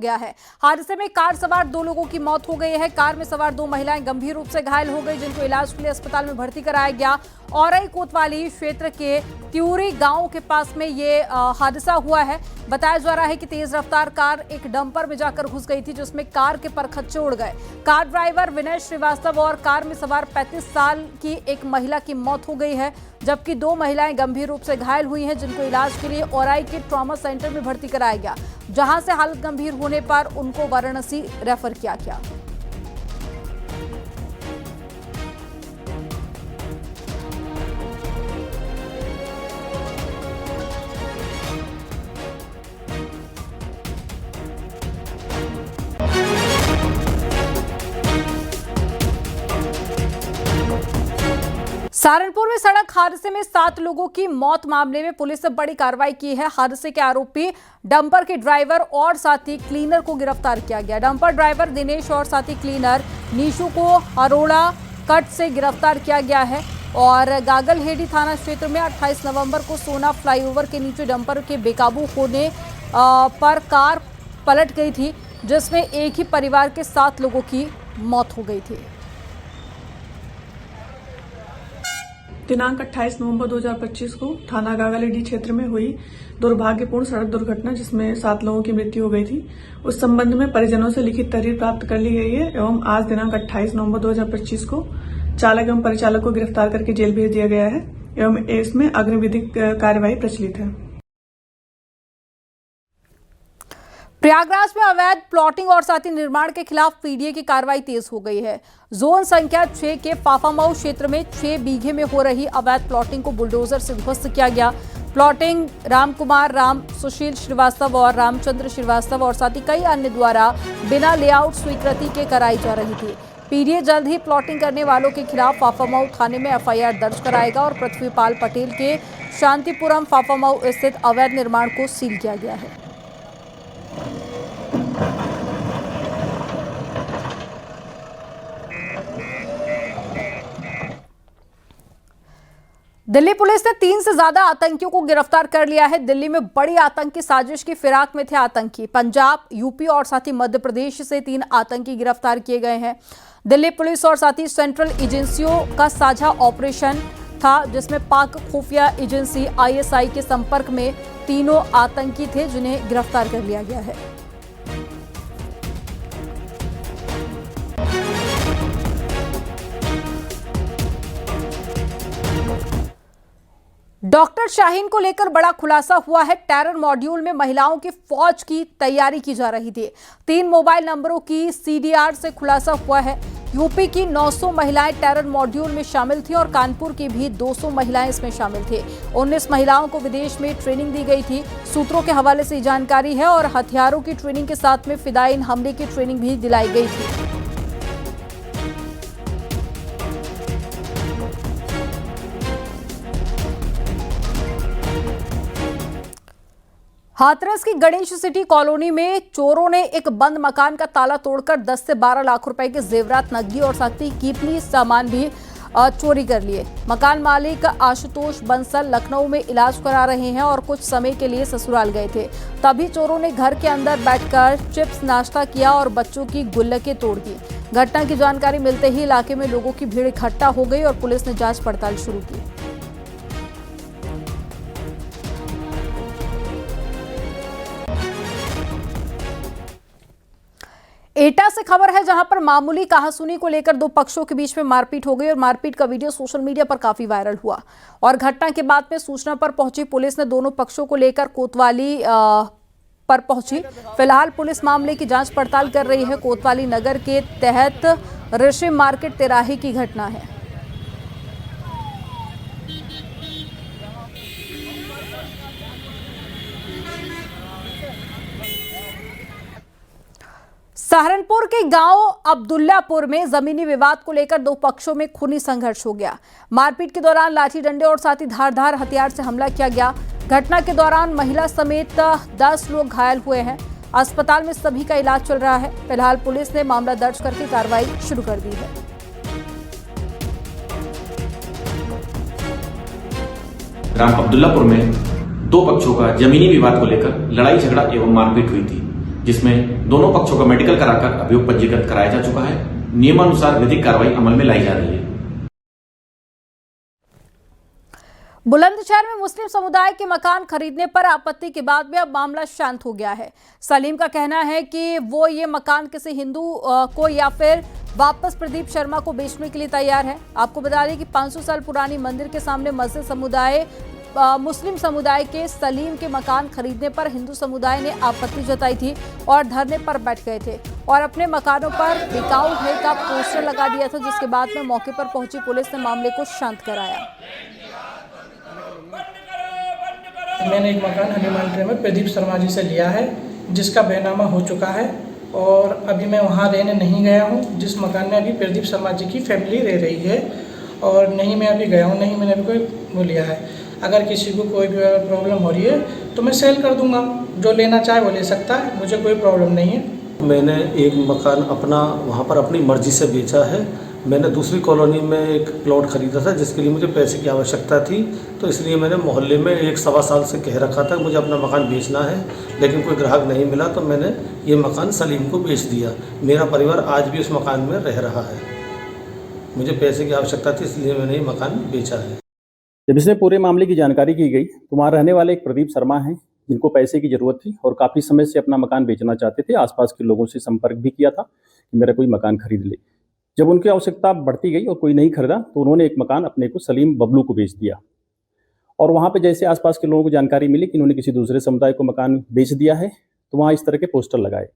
गया है। हादसे में कार सवार 2 लोगों की मौत हो गई है। कार में सवार 2 महिलाएं गंभीर रूप से घायल हो गई, जिनको इलाज के लिए अस्पताल में भर्ती कराया गया। औरई कोतवाली क्षेत्र के त्यूरी गांव के पास में ये हादसा हुआ है। बताया जा रहा है कि तेज रफ्तार कार एक डंपर में जाकर घुस गई थी, जिसमें कार के परखच्चे उड़ गए। कार ड्राइवर विनय श्रीवास्तव और कार में सवार 35 साल की एक महिला की मौत हो गई है, जबकि 2 महिलाएं गंभीर रूप से घायल हुई हैं, जिनको इलाज के लिए औरई के ट्रॉमा सेंटर में भर्ती कराया गया, जहां से हालत गंभीर होने पर उनको वाराणसी रेफर किया गया। सहारनपुर में सड़क हादसे में 7 लोगों की मौत मामले में पुलिस ने बड़ी कार्रवाई की है। हादसे के आरोपी डंपर के ड्राइवर और साथी क्लीनर को गिरफ्तार किया गया। डंपर ड्राइवर दिनेश और साथी क्लीनर नीशू को हरोड़ा कट से गिरफ्तार किया गया है और गागलहेड़ी थाना क्षेत्र में 28 नवंबर को सोना फ्लाईओवर के नीचे डंपर के बेकाबू होने पर कार पलट गई थी, जिसमें एक ही परिवार के 7 लोगों की मौत हो गई थी। दिनांक 28 नवंबर 2025 को थाना गागलहेड़ी क्षेत्र में हुई दुर्भाग्यपूर्ण सड़क दुर्घटना, जिसमें 7 लोगों की मृत्यु हो गई थी, उस संबंध में परिजनों से लिखित तहरीर प्राप्त कर ली गई है एवं आज दिनांक 28 नवंबर 2025 को चालक एवं परिचालक को गिरफ्तार करके जेल भेज दिया गया है एवं इसमें अग्निविधिक कार्यवाही प्रचलित है। प्रयागराज में अवैध प्लॉटिंग और साथ ही निर्माण के खिलाफ पीडीए की कार्रवाई तेज हो गई है। जोन संख्या 6 के फाफामऊ क्षेत्र में 6 बीघे में हो रही अवैध प्लॉटिंग को बुलडोजर से ध्वस्त किया गया। प्लॉटिंग रामकुमार, राम सुशील श्रीवास्तव और रामचंद्र श्रीवास्तव और साथ ही कई अन्य द्वारा बिना लेआउट स्वीकृति के कराई जा रही थी। पीडीए जल्द ही प्लॉटिंग करने वालों के खिलाफ फाफामऊ थाने में एफआईआर दर्ज कराएगा और पृथ्वीपाल पटेल के शांतिपुरम फाफामऊ स्थित अवैध निर्माण को सील किया गया है। दिल्ली पुलिस ने 3 से ज्यादा आतंकियों को गिरफ्तार कर लिया है। दिल्ली में बड़ी आतंकी साजिश की फिराक में थे आतंकी। पंजाब, यूपी और साथ ही मध्य प्रदेश से 3 आतंकी गिरफ्तार किए गए हैं। दिल्ली पुलिस और साथ ही सेंट्रल एजेंसियों का साझा ऑपरेशन था, जिसमें पाक खुफिया एजेंसी आईएसआई के संपर्क में 3 आतंकी थे, जिन्हें गिरफ्तार कर लिया गया है। डॉक्टर शाहीन को लेकर बड़ा खुलासा हुआ है। टेरर मॉड्यूल में महिलाओं की फौज की तैयारी की जा रही थी। 3 मोबाइल नंबरों की सीडीआर से खुलासा हुआ है। यूपी की 900 महिलाएं टेरर मॉड्यूल में शामिल थी और कानपुर की भी 200 महिलाएं इसमें शामिल थी। 19 महिलाओं को विदेश में ट्रेनिंग दी गई थी। सूत्रों के हवाले से जानकारी है और हथियारों की ट्रेनिंग के साथ में फिदायीन हमले की ट्रेनिंग भी दिलाई गई थी। हाथरस की गणेश सिटी कॉलोनी में चोरों ने एक बंद मकान का ताला तोड़कर 10 से 12 लाख रुपए के जेवरात, नकदी और साथ ही कीमती सामान भी चोरी कर लिए। मकान मालिक आशुतोष बंसल लखनऊ में इलाज करा रहे हैं और कुछ समय के लिए ससुराल गए थे। तभी चोरों ने घर के अंदर बैठकर चिप्स नाश्ता किया और बच्चों की गुल्लकें तोड़ दी। घटना की जानकारी मिलते ही इलाके में लोगों की भीड़ इकट्ठा हो गई और पुलिस ने जांच पड़ताल शुरू की। एटा से खबर है, जहां पर मामूली कहासुनी को लेकर 2 पक्षों के बीच में मारपीट हो गई और मारपीट का वीडियो सोशल मीडिया पर काफी वायरल हुआ और घटना के बाद में सूचना पर पहुंची पुलिस ने दोनों पक्षों को लेकर कोतवाली पर पहुंची। फिलहाल पुलिस मामले की जांच पड़ताल कर रही है। कोतवाली नगर के तहत ऋषि मार्केट तिराहे की घटना है। सहारनपुर के गांव अब्दुल्लापुर में जमीनी विवाद को लेकर 2 पक्षों में खूनी संघर्ष हो गया। मारपीट के दौरान लाठी डंडे और साथ ही धारदार हथियार से हमला किया गया। घटना के दौरान महिला समेत 10 लोग घायल हुए हैं। अस्पताल में सभी का इलाज चल रहा है। फिलहाल पुलिस ने मामला दर्ज करके कार्रवाई शुरू कर दी है। ग्राम अब्दुल्लापुर में 2 पक्षों का जमीनी विवाद को लेकर लड़ाई झगड़ा एवं मारपीट हुई थी। जिसमें दोनों पक्षों का मेडिकल कराकर अभियोग पंजीकृत कराया जा चुका है। नियमानुसार विधिक कार्रवाई अमल में लाई जा रही है। बुलंदशहर में मुस्लिम समुदाय के मकान खरीदने पर आपत्ति के बाद में अब मामला शांत हो गया है। सलीम का कहना है कि वो ये मकान किसी हिंदू को या फिर वापस प्रदीप शर्मा को बेचने के लिए तैयार है। आपको बता दें कि 500 साल पुरानी मंदिर के सामने मस्जिद समुदाय मुस्लिम समुदाय के सलीम के मकान खरीदने पर हिंदू समुदाय ने आपत्ति जताई थी और धरने पर बैठ गए थे और अपने मकानों पर बिकाऊ है का पोस्टर लगा दिया था, जिसके बाद में मौके पर पहुंची पुलिस ने मामले को शांत कराया। मैंने एक मकान हनुमान में प्रदीप शर्मा जी से लिया है, जिसका बैनामा हो चुका है और अभी मैं वहाँ रहने नहीं गया हूँ। जिस मकान में अभी प्रदीप शर्मा जी की फैमिली रह रही है और नहीं मैं अभी गया हूँ, नहीं मैंने अभी कोई वो लिया है। अगर किसी को कोई भी प्रॉब्लम हो रही है तो मैं सेल कर दूंगा, जो लेना चाहे वो ले सकता है, मुझे कोई प्रॉब्लम नहीं है। मैंने एक मकान अपना वहाँ पर अपनी मर्जी से बेचा है। मैंने दूसरी कॉलोनी में एक प्लॉट खरीदा था जिसके लिए मुझे पैसे की आवश्यकता थी, तो इसलिए मैंने मोहल्ले में 1-1.25 साल से कह रखा था मुझे अपना मकान बेचना है, लेकिन कोई ग्राहक नहीं मिला तो मैंने ये मकान सलीम को बेच दिया। मेरा परिवार आज भी उस मकान में रह रहा है। मुझे पैसे की आवश्यकता थी इसलिए मैंने ये मकान बेचा है। जब इसमें पूरे मामले की जानकारी की गई तो वहाँ रहने वाले एक प्रदीप शर्मा हैं जिनको पैसे की ज़रूरत थी और काफ़ी समय से अपना मकान बेचना चाहते थे। आसपास के लोगों से संपर्क भी किया था कि मेरा कोई मकान खरीद ले। जब उनकी आवश्यकता बढ़ती गई और कोई नहीं खरीदा तो उन्होंने एक मकान अपने को सलीम बबलू को बेच दिया और वहाँ पे जैसे आसपास के लोगों को जानकारी मिली कि उन्होंने किसी दूसरे समुदाय को मकान बेच दिया है तो वहाँ इस तरह के पोस्टर लगाए।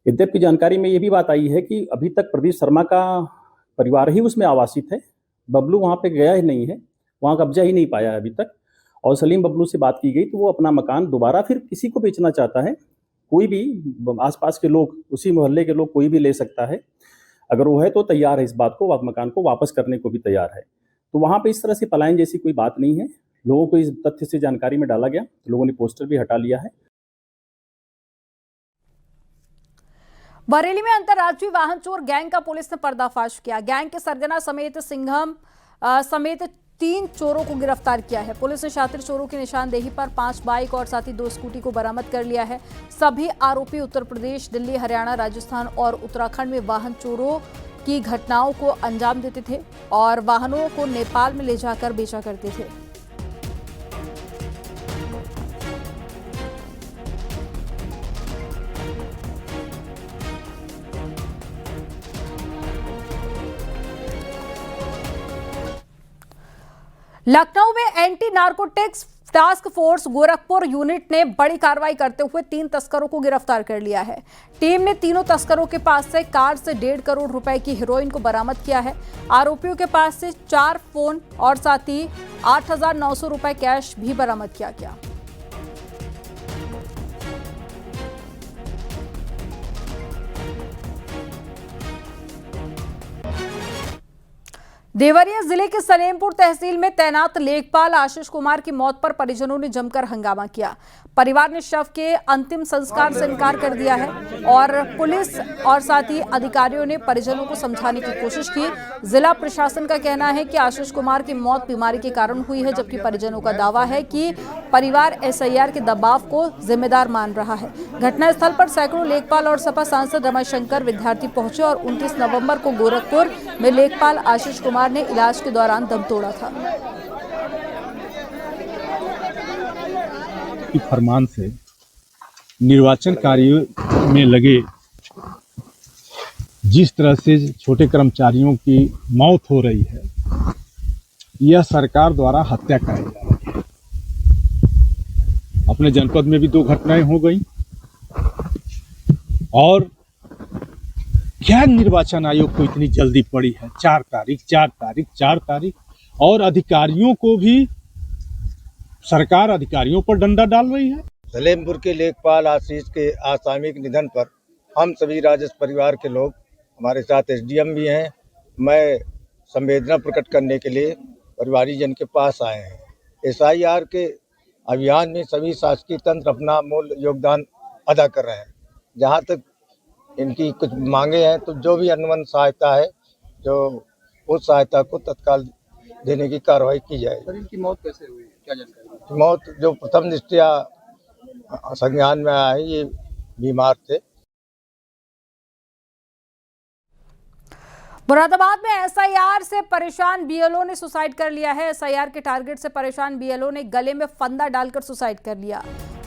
यद्यप की जानकारी में ये भी बात आई है कि अभी तक प्रदीप शर्मा का परिवार ही उसमें आवासित है, बबलू वहाँ पे गया ही नहीं है, वहाँ कब्जा ही नहीं पाया है अभी तक। और सलीम बबलू से बात की गई तो वो अपना मकान दोबारा फिर किसी को बेचना चाहता है। कोई भी आसपास के लोग, उसी मोहल्ले के लोग कोई भी ले सकता है, अगर वो है तो तैयार है इस बात को, मकान को वापस करने को भी तैयार है। तो वहाँ पे इस तरह से पलायन जैसी कोई बात नहीं है। लोगों को इस तथ्य से जानकारी में डाला गया, लोगों ने पोस्टर भी हटा लिया है। बरेली में अंतर्राज्यीय वाहन चोर गैंग का पुलिस ने पर्दाफाश किया। गैंग के सरगना समेत सिंघम समेत 3 चोरों को गिरफ्तार किया है। पुलिस ने शातिर चोरों की निशानदेही पर 5 बाइक और साथ ही 2 स्कूटी को बरामद कर लिया है। सभी आरोपी उत्तर प्रदेश, दिल्ली, हरियाणा, राजस्थान और उत्तराखंड में वाहन चोरों की घटनाओं को अंजाम देते थे और वाहनों को नेपाल में ले जाकर बेचा करते थे। लखनऊ में anti narcotics task force Gorakhpur unit ने बड़ी कार्रवाई करते हुए 3 तस्करों को गिरफ्तार कर लिया है। टीम ने तीनों तस्करों के पास से कार से 1.5 करोड़ रुपए की हेरोइन को बरामद किया है। आरोपियों के पास से 4 फोन और साथ ही 8,900 रुपए कैश भी बरामद किया गया। देवरिया जिले के सलेमपुर तहसील में तैनात लेखपाल आशीष कुमार की मौत पर परिजनों ने जमकर हंगामा किया। परिवार ने शव के अंतिम संस्कार से इनकार कर दिया है और पुलिस और साथ ही अधिकारियों ने परिजनों को समझाने की कोशिश की। जिला प्रशासन का कहना है कि आशीष कुमार की मौत बीमारी के कारण हुई है, जबकि परिजनों का दावा है कि परिवार एसआईआर के दबाव को जिम्मेदार मान रहा है। घटनास्थल पर सैकड़ों लेखपाल और सपा सांसद रमाशंकर विद्यार्थी पहुंचे और 29 नवंबर को गोरखपुर में लेखपाल आशीष कुमार ने इलाज के दौरान दम तोड़ा था। की फरमान से निर्वाचन कार्य में लगे जिस तरह से छोटे कर्मचारियों की मौत हो रही है, यह सरकार द्वारा हत्या कराई जा रही है। अपने जनपद में भी 2 घटनाएं हो गई और क्या निर्वाचन आयोग को इतनी जल्दी पड़ी है? 4 तारीख और अधिकारियों को भी सरकार अधिकारियों पर डंडा डाल रही है। सलेमपुर के लेखपाल आशीष के असामयिक निधन पर हम सभी राजस्व परिवार के लोग, हमारे साथ एसडीएम भी हैं, मैं संवेदना प्रकट करने के लिए परिवारीजन के पास आए हैं। एसआईआर के अभियान में सभी शासकीय तंत्र अपना मूल योगदान अदा कर रहे हैं। जहां तक इनकी कुछ मांगे हैं तो जो भी अनुबंध सहायता है, जो उस सहायता को तत्काल देने की कार्रवाई की जाए। सर, इनकी मौत कैसे हुई, क्या जानकारी? मौत जो प्रथम दृष्टया संज्ञान में आया है, ये बीमार थे। मुरादाबाद में एसआईआर से परेशान बीएलओ ने सुसाइड कर लिया है। एसआईआर के टारगेट से परेशान बीएलओ ने गले में फंदा डालकर सुसाइड कर लिया।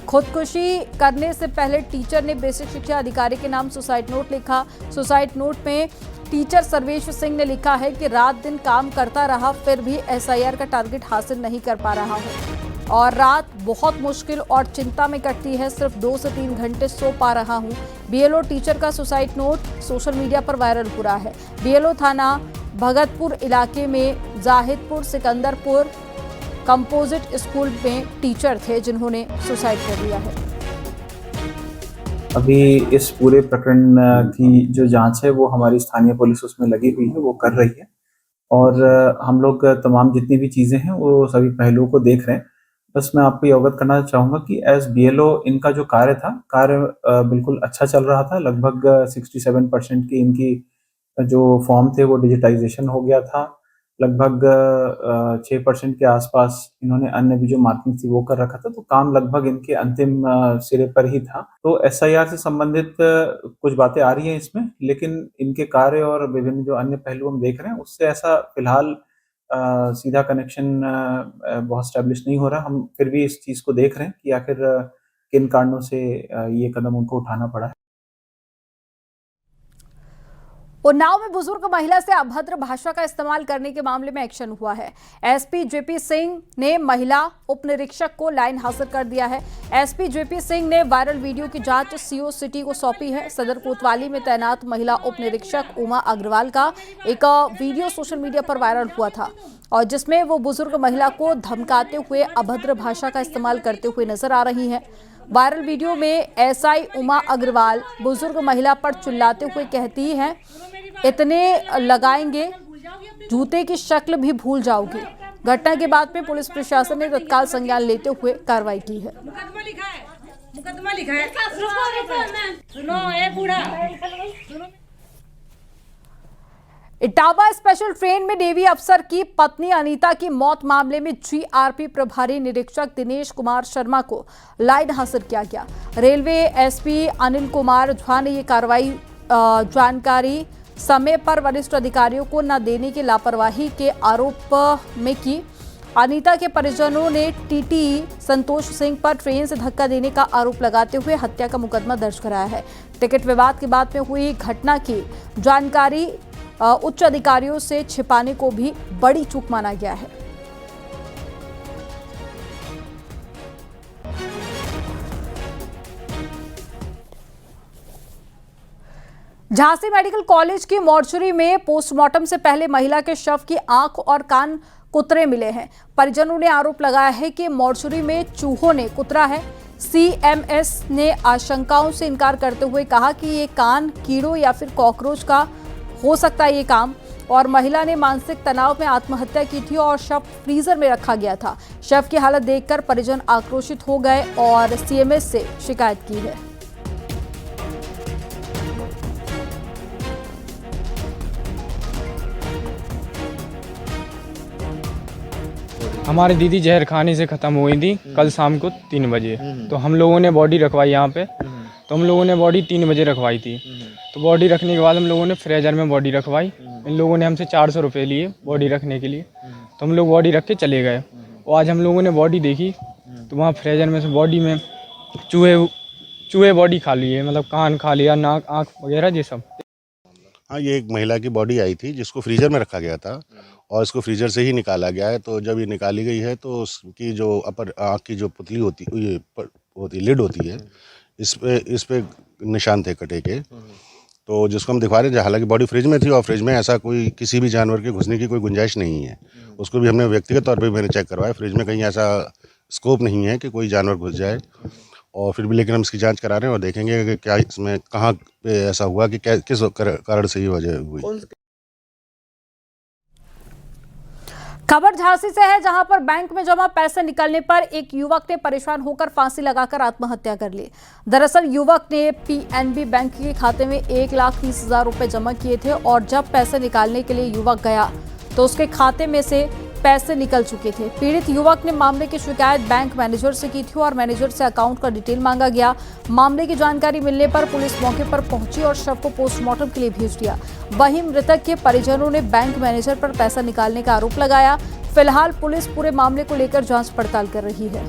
खुदकुशी करने से पहले टीचर ने बेसिक शिक्षा अधिकारी के नाम सुसाइड नोट लिखा। सुसाइड नोट में टीचर सर्वेश सिंह ने लिखा है कि रात दिन काम करता रहा, फिर भी एसआईआर का टारगेट हासिल नहीं कर पा रहा हूँ और रात बहुत मुश्किल और चिंता में कटती है, सिर्फ 2 से 3 घंटे सो पा रहा हूँ। बीएलओ टीचर का सुसाइड नोट सोशल मीडिया पर वायरल हो रहा है। बीएलओ थाना भगतपुर इलाके में जाहिदपुर सिकंदरपुर कंपोजिट स्कूल में टीचर थे जिन्होंने सुसाइड कर लिया है। अभी इस पूरे प्रकरण की जो जांच है वो हमारी स्थानीय पुलिस उसमें लगी हुई है, वो कर रही है और हम लोग तमाम जितनी भी चीज़ें हैं वो सभी पहलुओं को देख रहे हैं। बस मैं आपको अवगत करना चाहूँगा कि एज बीएलओ इनका जो कार्य बिल्कुल अच्छा चल रहा था। लगभग 67% की इनकी जो फॉर्म थे वो डिजिटाइजेशन हो गया था। लगभग 6% के आसपास इन्होंने अन्य भी जो मार्किंग थी वो कर रखा था, तो काम लगभग इनके अंतिम सिरे पर ही था। तो एसआईआर से संबंधित कुछ बातें आ रही हैं इसमें, लेकिन इनके कार्य और विभिन्न जो अन्य पहलू हम देख रहे हैं उससे ऐसा फिलहाल सीधा कनेक्शन बहुत स्टैब्लिश नहीं हो रहा। हम फिर भी इस चीज़ को देख रहे हैं कि आखिर किन कारणों से ये कदम उनको उठाना पड़ा है। उन्नाव में बुजुर्ग महिला से अभद्र भाषा का इस्तेमाल करने के मामले में एक्शन हुआ है। एसपी जेपी सिंह ने महिला उप निरीक्षक को लाइन हाजिर कर दिया है। एसपी जेपी सिंह ने वायरल वीडियो की जांच सीओ सिटी को सौंपी है। सदर कोतवाली में तैनात महिला उप निरीक्षक उमा अग्रवाल का एक वीडियो सोशल मीडिया पर वायरल हुआ था और जिसमें वो बुजुर्ग महिला को धमकाते हुए अभद्र भाषा का इस्तेमाल करते हुए नजर आ रही है। वायरल वीडियो में एसआई उमा अग्रवाल बुजुर्ग महिला पर चिल्लाते हुए कहती हैं, इतने लगाएंगे जूते की शक्ल भी भूल जाओगे। घटना के बाद में पुलिस प्रशासन ने तत्काल संज्ञान लेते हुए कार्रवाई की है। मुकदमा लिखा है। सुनो ए बूढ़ा। इटावा स्पेशल ट्रेन में नेवी अफसर की पत्नी अनीता की मौत मामले में जीआरपी प्रभारी निरीक्षक दिनेश कुमार शर्मा को लाइन हाजिर किया गया। रेलवे एसपी अनिल कुमार झा ने ये कार्रवाई जानकारी समय पर वरिष्ठ अधिकारियों को न देने की लापरवाही के आरोप में की। अनीता के परिजनों ने टीटी संतोष सिंह पर ट्रेन से धक्का देने का आरोप लगाते हुए हत्या का मुकदमा दर्ज कराया है। टिकट विवाद के बाद में हुई घटना की जानकारी उच्च अधिकारियों से छिपाने को भी बड़ी चूक माना गया है। झांसी मेडिकल कॉलेज की मॉर्चरी में पोस्टमार्टम से पहले महिला के शव की आंख और कान कुतरे मिले हैं। परिजनों ने आरोप लगाया है कि मॉर्चरी में चूहों ने कुतरा है। सीएमएस ने आशंकाओं से इनकार करते हुए कहा कि ये कान कीड़ों या फिर कॉकरोच का हो सकता है ये काम, और महिला ने मानसिक तनाव में आत्महत्या की थी और शव फ्रीजर में रखा गया था। शव की हालत देखकर परिजन आक्रोशित हो गए और सीएमएस से शिकायत की है। हमारी दीदी जहर खाने से ख़त्म हुई थी कल शाम को 3 बजे। तो हम लोगों ने बॉडी रखवाई यहाँ पे, तो हम लोगों ने बॉडी 3 बजे रखवाई थी। तो बॉडी रखने के बाद हम लोगों ने फ्रेजर में बॉडी रखवाई। इन लोगों ने हमसे 400 रुपये लिए बॉडी रखने के लिए, तो हम लोग बॉडी रख के चले गए। और आज हम लोगों ने बॉडी देखी तो वहाँ फ्रेजर में से बॉडी में चूहे बॉडी खा लिए, मतलब कान खा लिया, नाक आँख वगैरह ये सब। हाँ, ये एक महिला की बॉडी आई थी जिसको फ्रीजर में रखा गया था और इसको फ्रीजर से ही निकाला गया है। तो जब ये निकाली गई है तो उसकी जो अपर आँख की जो पुतली होती लिड होती है, इस पे निशान थे कटे के, तो जिसको हम दिखा रहे थे। हालांकि बॉडी फ्रिज में थी और फ्रिज में ऐसा कोई किसी भी जानवर के घुसने की कोई गुंजाइश नहीं है। उसको भी हमने व्यक्तिगत तौर पे मैंने चेक करवाया, फ्रिज में कहीं ऐसा स्कोप नहीं है कि कोई जानवर घुस जाए। और फिर भी लेकिन हम इसकी जांच करा रहे हैं और देखेंगे कि क्या इसमें कहाँ पे ऐसा हुआ कि किस कारण से ये वजह हुई। खबर झांसी से है, जहां पर बैंक में जमा पैसे निकलने पर एक युवक ने परेशान होकर फांसी लगाकर आत्महत्या कर ली। दरअसल युवक ने पीएनबी बैंक के खाते में 1,30,000 रुपए जमा किए थे और जब पैसे निकालने के लिए युवक गया तो उसके खाते में से पैसे निकल चुके थे। पीड़ित युवक ने मामले की शिकायत बैंक मैनेजर से की थी और मैनेजर से अकाउंट का डिटेल मांगा गया। मामले की जानकारी मिलने पर पुलिस मौके पर पहुंची और शव को पोस्टमार्टम के लिए भेज दिया। वहीं मृतक के परिजनों ने बैंक मैनेजर पर पैसा निकालने का आरोप लगाया। फिलहाल पुलिस पूरे मामले को लेकर जांच पड़ताल कर रही है।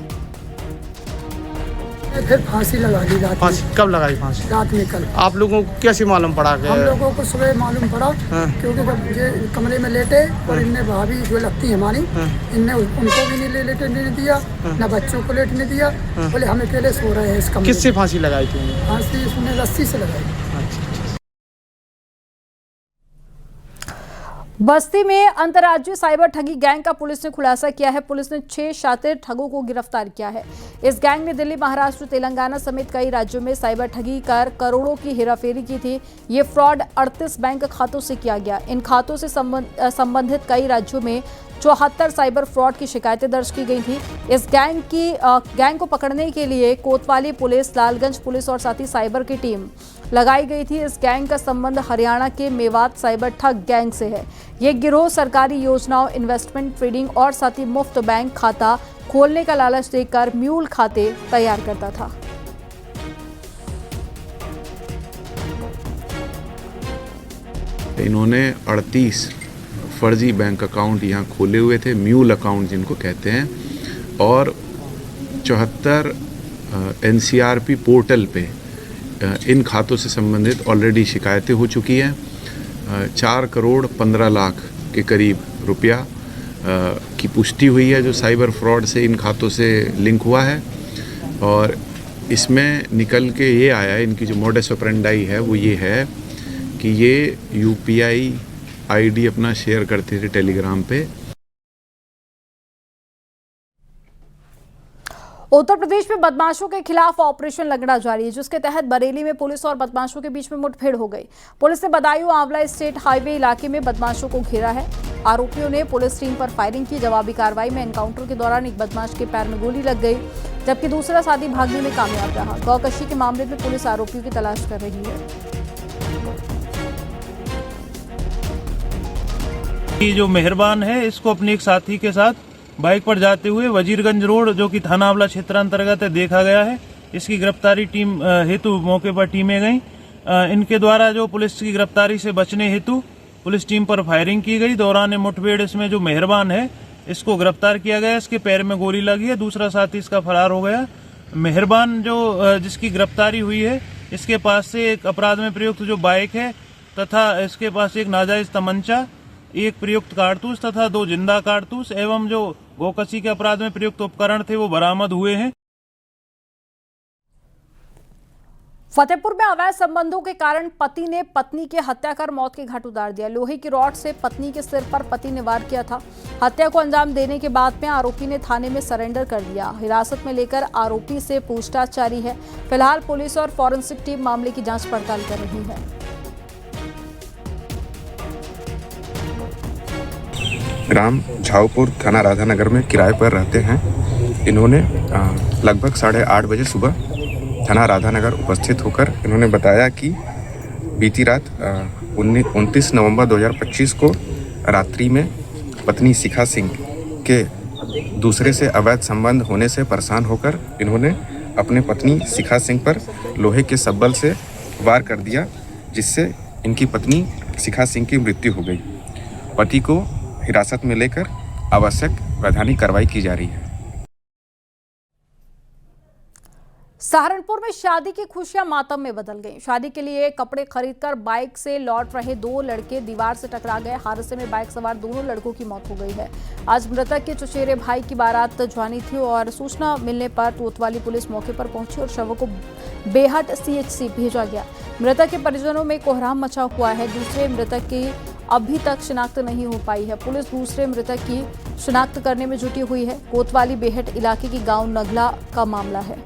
फिर फांसी लगा दी रात। फांसी कब लगाई? फांसी रात में कल। आप लोगों को कैसे मालूम पड़ा? हम लोगों को सुबह मालूम पड़ा। क्योंकि जब ये कमरे में लेटे और इनने भाभी जो लगती है हमारी, इनने उनको भी नहीं लेटने दिया, न बच्चों को लेटने दिया। बोले हम अकेले सो रहे हैं इस कमरे। किससे फांसी लगाई थी? फांसी उसने रस्सी से लगाई। बस्ती में अंतर्राज्यीय साइबर ठगी गैंग का पुलिस ने खुलासा किया है। पुलिस ने 6 शातिर ठगों को गिरफ्तार किया है। इस गैंग ने दिल्ली, महाराष्ट्र, तेलंगाना समेत कई राज्यों में साइबर ठगी कर करोड़ों की हेराफेरी की थी। ये फ्रॉड 38 बैंक खातों से किया गया। इन खातों से संबंधित कई राज्यों में 74 साइबर फ्रॉड की शिकायतें दर्ज की गई थी। इस गैंग को पकड़ने के लिए कोतवाली पुलिस, लालगंज पुलिस और साथ ही साइबर की टीम लगाई गई थी। इस गैंग का संबंध हरियाणा के मेवात साइबर ठग गैंग से है। ये गिरोह सरकारी योजनाओं, इन्वेस्टमेंट, ट्रेडिंग और साथ ही मुफ्त बैंक खाता खोलने का लालच देकर म्यूल खाते तैयार करता था। इन्होंने 38 फर्जी बैंक अकाउंट यहाँ खोले हुए थे, म्यूल अकाउंट जिनको कहते हैं, और 74 NCRP पोर्टल पे इन खातों से संबंधित ऑलरेडी शिकायतें हो चुकी हैं। 4 करोड़ 15 लाख के करीब रुपया की पुष्टि हुई है जो साइबर फ्रॉड से इन खातों से लिंक हुआ है। और इसमें निकल के ये आया है, इनकी जो मोडस ऑपरेंडाई है वो ये है कि ये UPI ID अपना शेयर करते थे टेलीग्राम पे। उत्तर प्रदेश में बदमाशों के खिलाफ ऑपरेशन लगड़ा जारी है, जिसके तहत बरेली में पुलिस और बदमाशों के बीच में मुठभेड़ हो गई। पुलिस ने बदायूं आंवला स्टेट हाईवे इलाके में बदमाशों को घेरा है। आरोपियों ने पुलिस टीम पर फायरिंग की। जवाबी कार्रवाई में एनकाउंटर के दौरान एक बदमाश के पैर में गोली लग गई, जबकि दूसरा साथी भागने में कामयाब रहा। गौकशी के मामले में पुलिस आरोपियों की तलाश कर रही है। जो मेहरबान है, इसको अपने एक साथी के साथ बाइक पर जाते हुए वजीरगंज रोड, जो कि थाना आंवला क्षेत्र अंतर्गत है, देखा गया है। इसकी गिरफ्तारी टीम हेतु मौके पर टीमें गईं। इनके द्वारा जो पुलिस की गिरफ्तारी से बचने हेतु पुलिस टीम पर फायरिंग की गई। दौरान मुठभेड़ इसमें जो मेहरबान है इसको गिरफ्तार किया गया। इसके पैर में गोली लगी है। दूसरा साथी इसका फरार हो गया। मेहरबान जो जिसकी गिरफ्तारी हुई है, इसके पास से एक अपराध में प्रयुक्त जो बाइक है तथा इसके पास एक नाजायज तमंचा, एक प्रयुक्त कारतूस तथा 2 जिंदा कारतूस एवं जो गोकशी के अपराध में प्रयुक्त उपकरण थे वो बरामद हुए हैं। फतेहपुर में अवैध संबंधों के कारण पति ने पत्नी की हत्या कर मौत के घाट उतार दिया। लोहे की रॉड से पत्नी के सिर पर पति ने वार किया था। हत्या को अंजाम देने के बाद में आरोपी ने थाने में सरेंडर कर दिया। हिरासत में लेकर आरोपी से पूछताछ जारी है। फिलहाल पुलिस और फॉरेंसिक टीम मामले की जांच पड़ताल कर रही है। ग्राम झाऊपुर, थाना राधानगर में किराए पर रहते हैं। इन्होंने लगभग 8:30 बजे सुबह थाना राधानगर उपस्थित होकर इन्होंने बताया कि बीती रात 29 नवंबर 2025 को रात्रि में पत्नी शिखा सिंह के दूसरे से अवैध संबंध होने से परेशान होकर इन्होंने अपने पत्नी शिखा सिंह पर लोहे के सब्बल से वार कर दिया, जिससे इनकी पत्नी शिखा सिंह की मृत्यु हो गई। पति को हिरासत में लेकर आवश्यक वैधानिक कार्रवाई की जा रही है। सहारनपुर में शादी की खुशियां मातम में बदल गईं। शादी के लिए कपड़े खरीदकर बाइक से लौट रहे 2 लड़के दीवार से टकरा गए। हादसे में बाइक सवार दोनों लड़कों की मौत हो गई है। आज मृतक के चचेरे भाई की बारात जानी थी और सूचना मिलने पर कोतवाली पुलिस मौके पर पहुंची और शवों को बेहट CHC भेजा गया। मृतक के परिजनों में कोहराम मचा हुआ है। दूसरे मृतक की अभी तक शिनाख्त नहीं हो पाई है। पुलिस दूसरे मृतक की शिनाख्त करने में जुटी हुई है। कोतवाली बेहट इलाके की गांव नगला का मामला है।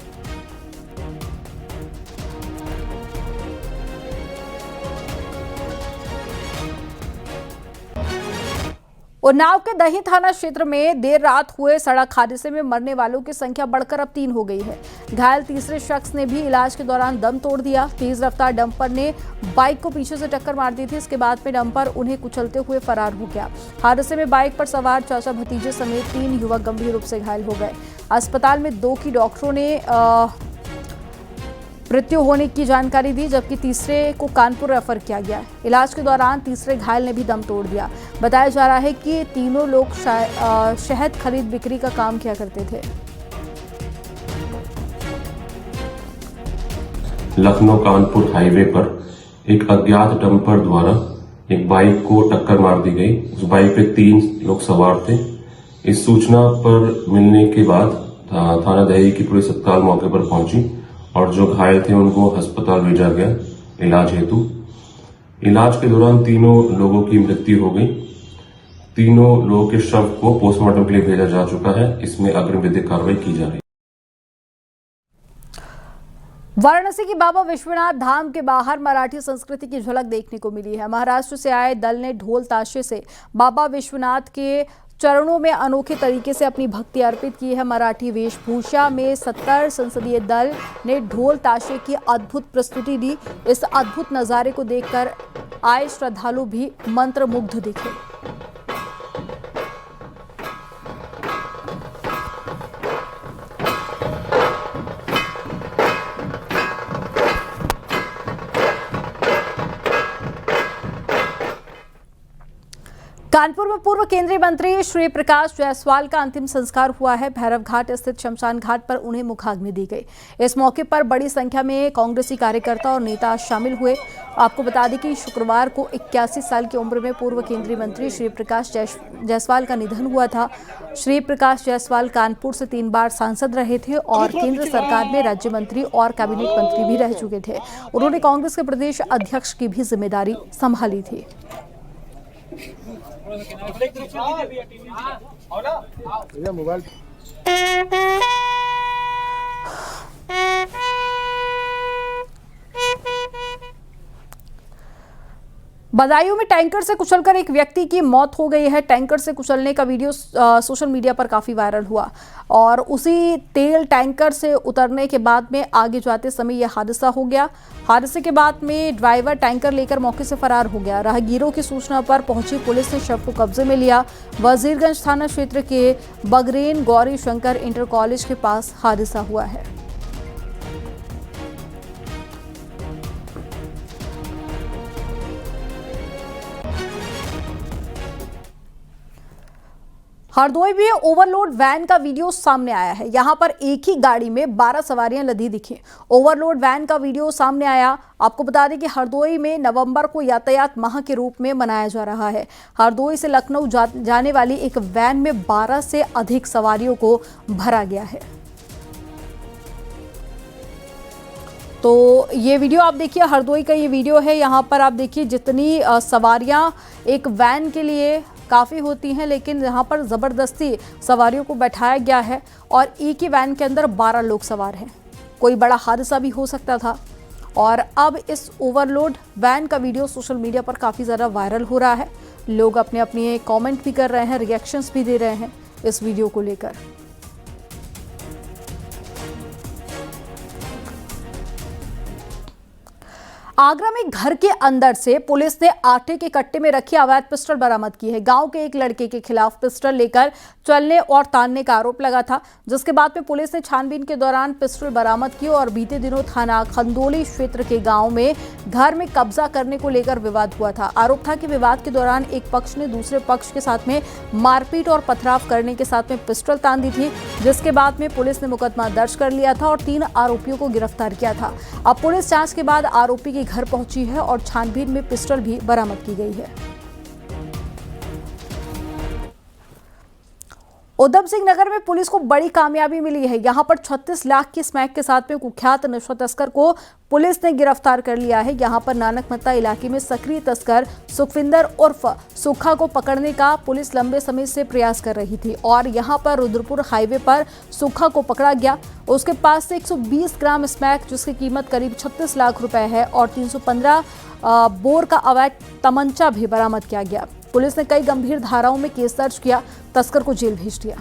उन्नाव के दही थाना क्षेत्र में देर रात हुए सड़क हादसे में मरने वालों की संख्या बढ़कर अब 3 हो गई है। घायल तीसरे शख्स ने भी इलाज के दौरान दम तोड़ दिया। तेज रफ्तार डंपर ने बाइक को पीछे से टक्कर मार दी थी। इसके बाद में डंपर उन्हें कुचलते हुए फरार हो गया। हादसे में बाइक पर सवार चाचा भतीजे समेत 3 युवक गंभीर रूप से घायल हो गए। अस्पताल में 2 की डॉक्टरों ने मृत्यु होने की जानकारी दी, जबकि तीसरे को कानपुर रेफर किया गया। इलाज के दौरान तीसरे घायल ने भी दम तोड़ दिया। बताया जा रहा है कि तीनों लोग शहद खरीद बिक्री का काम किया करते थे। लखनऊ कानपुर हाईवे पर एक अज्ञात डंपर द्वारा एक बाइक को टक्कर मार दी गई। उस बाइक पे 3 लोग सवार थे। इस सूचना पर मिलने के बाद थाना दही की पुलिस तत्काल मौके पर पहुंची और जो घायल थे उनको अस्पताल भेजा गया इलाज हेतु। इलाज के दौरान तीनों लोगों की मृत्यु हो गई। तीनों लोगों के शव को पोस्टमार्टम के लिए भेजा जा चुका है। इसमें अग्रिम विधिक कार्रवाई की जा रही है। वाराणसी की बाबा विश्वनाथ धाम के बाहर मराठी संस्कृति की झलक देखने को मिली है। महाराष्ट्र से आए दल ने ढोल ताशे से बाबा विश्वनाथ के चरणों में अनोखे तरीके से अपनी भक्ति अर्पित की है। मराठी वेशभूषा में 70 संसदीय दल ने ढोल ताशे की अद्भुत प्रस्तुति दी। इस अद्भुत नज़ारे को देखकर आए श्रद्धालु भी मंत्रमुग्ध दिखे। कानपुर में पूर्व केंद्रीय मंत्री श्री प्रकाश जायसवाल का अंतिम संस्कार हुआ है। भैरव घाट स्थित शमशान घाट पर उन्हें मुखाग्नि दी गई। इस मौके पर बड़ी संख्या में कांग्रेसी कार्यकर्ता और नेता शामिल हुए। आपको बता दें कि शुक्रवार को 81 साल की उम्र में पूर्व केंद्रीय मंत्री श्री प्रकाश जायसवाल का निधन हुआ था। श्री प्रकाश जायसवाल कानपुर से 3 बार सांसद रहे थे और केंद्र सरकार में राज्य मंत्री और कैबिनेट मंत्री भी रह चुके थे। उन्होंने कांग्रेस के प्रदेश अध्यक्ष की भी जिम्मेदारी संभाली थी। मोबाइल बदायूं में टैंकर से कुचलकर एक व्यक्ति की मौत हो गई है। टैंकर से कुचलने का वीडियो सोशल मीडिया पर काफ़ी वायरल हुआ और उसी तेल टैंकर से उतरने के बाद में आगे जाते समय यह हादसा हो गया। हादसे के बाद में ड्राइवर टैंकर लेकर मौके से फरार हो गया। राहगीरों की सूचना पर पहुंची पुलिस ने शव को कब्जे में लिया। वजीरगंज थाना क्षेत्र के बगरेन गौरी शंकर इंटर कॉलेज के पास हादसा हुआ है। हरदोई में ओवरलोड वैन का वीडियो सामने आया है। यहां पर एक ही गाड़ी में 12 सवारियां लदी दिखी। ओवरलोड वैन का वीडियो सामने आया। आपको बता दें कि हरदोई में नवंबर को यातायात माह के रूप में मनाया जा रहा है। हरदोई से लखनऊ जाने वाली एक वैन में 12 से अधिक सवारियों को भरा गया है। तो ये वीडियो आप देखिए, हरदोई का ये वीडियो है। यहाँ पर आप देखिए जितनी सवारियां एक वैन के लिए काफ़ी होती हैं, लेकिन यहाँ पर ज़बरदस्ती सवारियों को बैठाया गया है और एक ही वैन के अंदर 12 लोग सवार हैं। कोई बड़ा हादसा भी हो सकता था और अब इस ओवरलोड वैन का वीडियो सोशल मीडिया पर काफ़ी ज़्यादा वायरल हो रहा है। लोग अपने अपने कमेंट भी कर रहे हैं, रिएक्शंस भी दे रहे हैं इस वीडियो को लेकर। आगरा में घर के अंदर से पुलिस ने आटे के कट्टे में रखी अवैध पिस्टल बरामद की है। गांव के एक लड़के के खिलाफ पिस्टल लेकर चलने और तानने का आरोप लगा था, जिसके बाद में पुलिस ने छानबीन के दौरान पिस्टल बरामद की और बीते दिनों थाना खंदोली क्षेत्र के गांव में घर में कब्जा करने को लेकर विवाद हुआ था। आरोप था कि विवाद के दौरान एक पक्ष ने दूसरे पक्ष के साथ में मारपीट और पथराव करने के साथ में पिस्टल तान दी थी, जिसके बाद में पुलिस ने मुकदमा दर्ज कर लिया था और 3 आरोपियों को गिरफ्तार किया था। अब पुलिस जांच के बाद आरोपी के घर पहुंची है और छानबीन में पिस्टल भी बरामद की गई है। उधम सिंह नगर में पुलिस को बड़ी कामयाबी मिली है। यहां पर 36 लाख की स्मैक के साथ में कुख्यात नशा तस्कर को पुलिस ने गिरफ्तार कर लिया है। यहां पर नानकमत्ता इलाके में सक्रिय तस्कर सुखविंदर उर्फ सुखा को पकड़ने का पुलिस लंबे समय से प्रयास कर रही थी और यहां पर रुद्रपुर हाईवे पर सुखा को पकड़ा गया। उसके पास से 120 ग्राम स्मैक जिसकी कीमत करीब 36 लाख रुपए है और 315 बोर का अवैध तमंचा भी बरामद किया गया। पुलिस ने कई गंभीर धाराओं में केस दर्ज किया, तस्कर को जेल भेज दिया।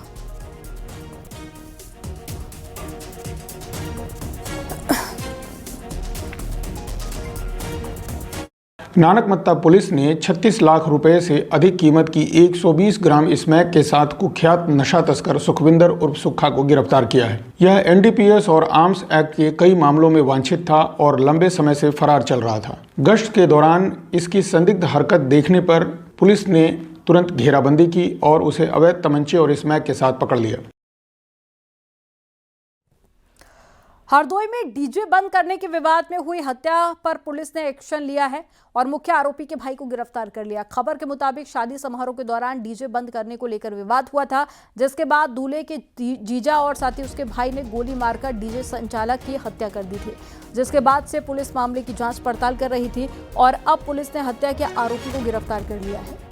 नानकमत्ता पुलिस ने 36 लाख रुपए से अधिक कीमत की 120 ग्राम स्मैक के साथ कुख्यात नशा तस्कर सुखविंदर उर्फ सुक्खा को गिरफ्तार किया है। यह एनडीपीएस और आर्म्स एक्ट के कई मामलों में वांछित था और लंबे समय से फरार चल रहा था। गश्त के दौरान इसकी संदिग्ध हरकत देखने पर पुलिस ने तुरंत घेराबंदी की और उसे अवैध तमंचे और स्मैक के साथ पकड़ लिया। हरदोई में डीजे बंद करने के विवाद में हुई हत्या पर पुलिस ने एक्शन लिया है और मुख्य आरोपी के भाई को गिरफ्तार कर लिया। खबर के मुताबिक शादी समारोह के दौरान डीजे बंद करने को लेकर विवाद हुआ था, जिसके बाद दूल्हे के जीजा और साथ ही उसके भाई ने गोली मारकर डीजे संचालक की हत्या कर दी थी, जिसके बाद से पुलिस मामले की जांच पड़ताल कर रही थी और अब पुलिस ने हत्या के आरोपी को गिरफ्तार कर लिया है।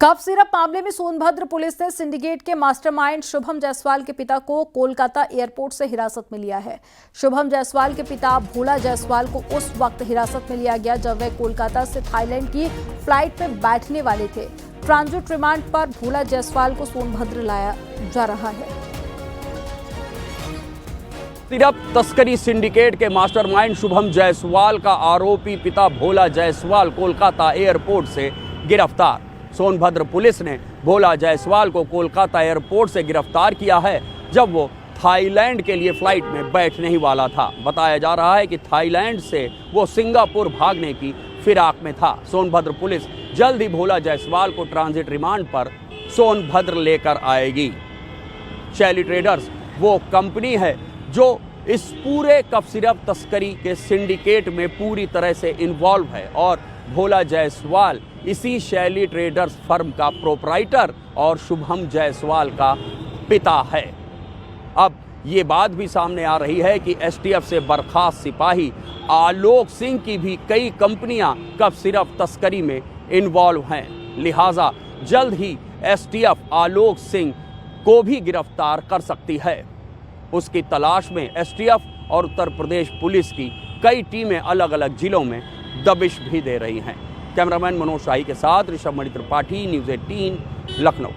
कफ सिरप मामले में सोनभद्र पुलिस ने सिंडिकेट के मास्टरमाइंड शुभम जायसवाल के पिता को कोलकाता एयरपोर्ट से हिरासत में लिया है। शुभम जायसवाल के पिता भोला जायसवाल को उस वक्त हिरासत में लिया गया जब वे कोलकाता से थाईलैंड की फ्लाइट में बैठने वाले थे। ट्रांजिट रिमांड पर भोला जायसवाल को सोनभद्र लाया जा रहा है। सिरप तस्करी सिंडिकेट के मास्टरमाइंड शुभम जायसवाल का आरोपी पिता भोला जायसवाल कोलकाता एयरपोर्ट से गिरफ्तार। सोनभद्र पुलिस ने भोला जायसवाल को कोलकाता एयरपोर्ट से गिरफ्तार किया है जब वो थाईलैंड के लिए फ्लाइट में बैठने ही वाला था। बताया जा रहा है कि थाईलैंड से वो सिंगापुर भागने की फिराक में था। सोनभद्र पुलिस जल्द ही भोला जायसवाल को ट्रांजिट रिमांड पर सोनभद्र लेकर आएगी। शैली ट्रेडर्स वो कंपनी है जो इस पूरे कफ सिरप तस्करी के सिंडिकेट में पूरी तरह से इन्वॉल्व है और भोला जायसवाल इसी शैली ट्रेडर्स फर्म का प्रोपराइटर और शुभम जायसवाल का पिता है। अब ये बात भी सामने आ रही है कि एसटीएफ से बर्खास्त सिपाही आलोक सिंह की भी कई कंपनियां कफ सिरप तस्करी में इन्वॉल्व हैं। लिहाजा जल्द ही एसटीएफ आलोक सिंह को भी गिरफ्तार कर सकती है। उसकी तलाश में एसटीएफ और उत्तर प्रदेश पुलिस की कई टीमें अलग अलग जिलों में दबिश भी दे रही हैं। कैमरामैन मनोज शाही के साथ ऋषभ मणि त्रिपाठी, न्यूज़ 18 लखनऊ।